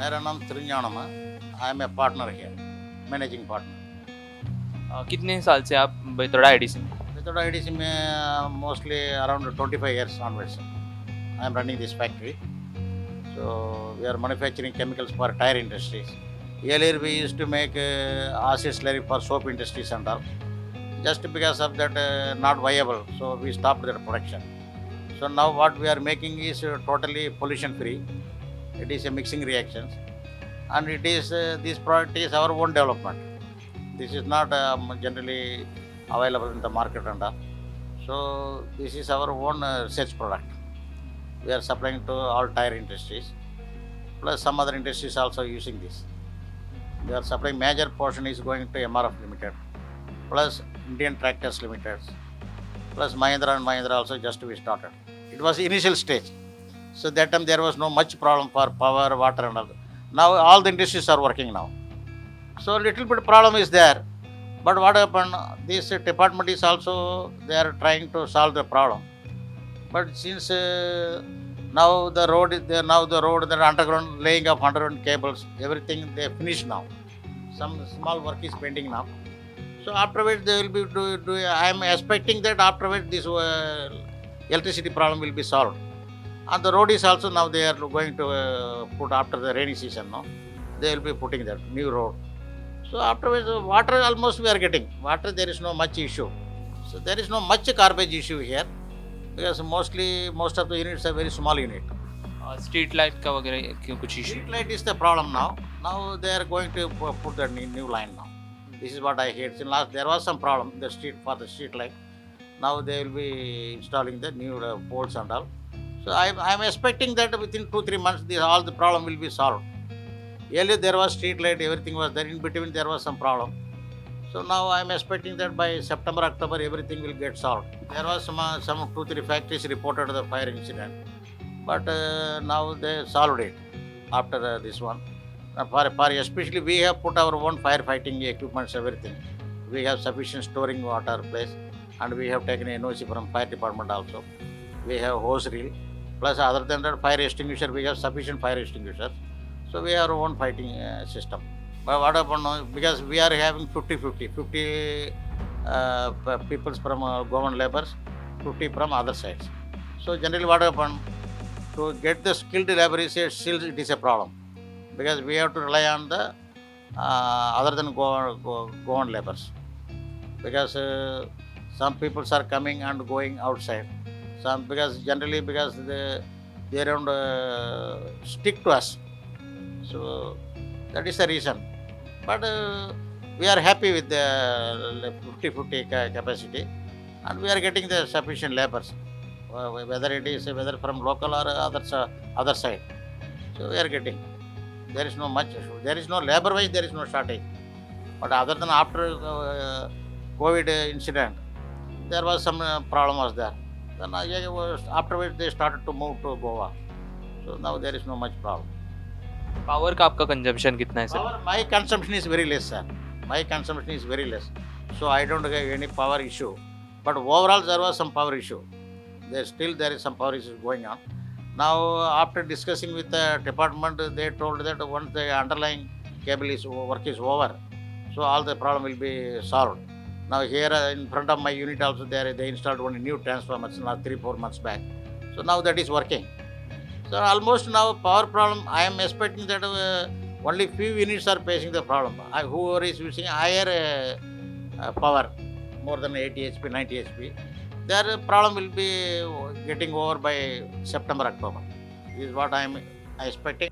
मेरा नाम Thirugnanam है. I am a partner here, managing partner. कितने साल से आप बेतोड़ा आईडीसी में? Bethora IDC में mostly around 25 years onwards. I am running this factory. So we are manufacturing chemicals for tire industries. Earlier we used to make acid slurry for soap industries and all. Just because of that not viable, so we stopped that production. So now what we are making is totally pollution free. It is a mixing reactions, and it is this product is our own development. This is not generally available in the market and all. So this is our own research product. We are supplying to all tire industries, plus some other industries also using this. We are supplying major portion is going to MRF Limited, plus Indian Tractors Limited, plus Mahindra and Mahindra also just we started. It was initial stage. So that time there was no much problem for power, water and all. Now all the industries are working now. So little bit problem is there. But what happened, this department is also, they are trying to solve the problem. But since now the road is there, now the road, the underground, laying of underground cables, everything they finished now. Some small work is pending now. So afterwards they will be doing, I am expecting that afterwards this electricity problem will be solved. And the road is also now they are going to put after the rainy season, no? They will be putting that new road. So afterwards water almost we are getting. Water there is no much issue. So there is no much garbage issue here because most of the units are very small unit. Street light का वगैरह क्यों कुछ issue? Street light is the problem now. Now they are going to put the new line now. This is what I heard. In last there was some problem the street light. Now they will be installing the new poles and all. So I am expecting that within 2-3 months all the problem will be solved. Earlier there was street light, everything was there. In between there was some problem. So now I am expecting that by September, October everything will get solved. There was some 2-3 factories reported the fire incident, but now they solved it after this one. For especially we have put our own firefighting equipments, everything. We have sufficient storing water place, and we have taken NOC from fire department also. We have hose reel. Plus other than that fire extinguisher, we have sufficient fire extinguishers. So we have our own fighting system. But what happened now, because we are having 50-50, 50 people from government laborers, 50 from other sides. So generally what happened, to get the skilled labor is still it is a problem. Because we have to rely on the other than government laborers. Because some people are coming and going outside. Some because generally because they don't stick to us. So that is the reason. But we are happy with the 50-50 capacity, and we are getting the sufficient laborers, whether from local or other side. So we are getting. There is no much issue. There is no labor wise. There is no shortage. But other than after COVID incident, there was some problem was there. Then afterwards they started to move to Goa. So now there is no much problem. Power का आपका consumption कितना है sir? My consumption is very less, sir. My consumption is very less. So I don't have any power issue. But overall there was some power issue. There is some power issue going on. Now after discussing with the department, they told that once the underlying cable work is over, so all the problem will be solved. Now here in front of my unit also they installed one new transformer 3-4 months back. So now that is working. So almost now power problem, I am expecting that only few units are facing the problem. Whoever is using higher power, more than 80 HP, 90 HP, their problem will be getting over by September, October. This is what I am expecting.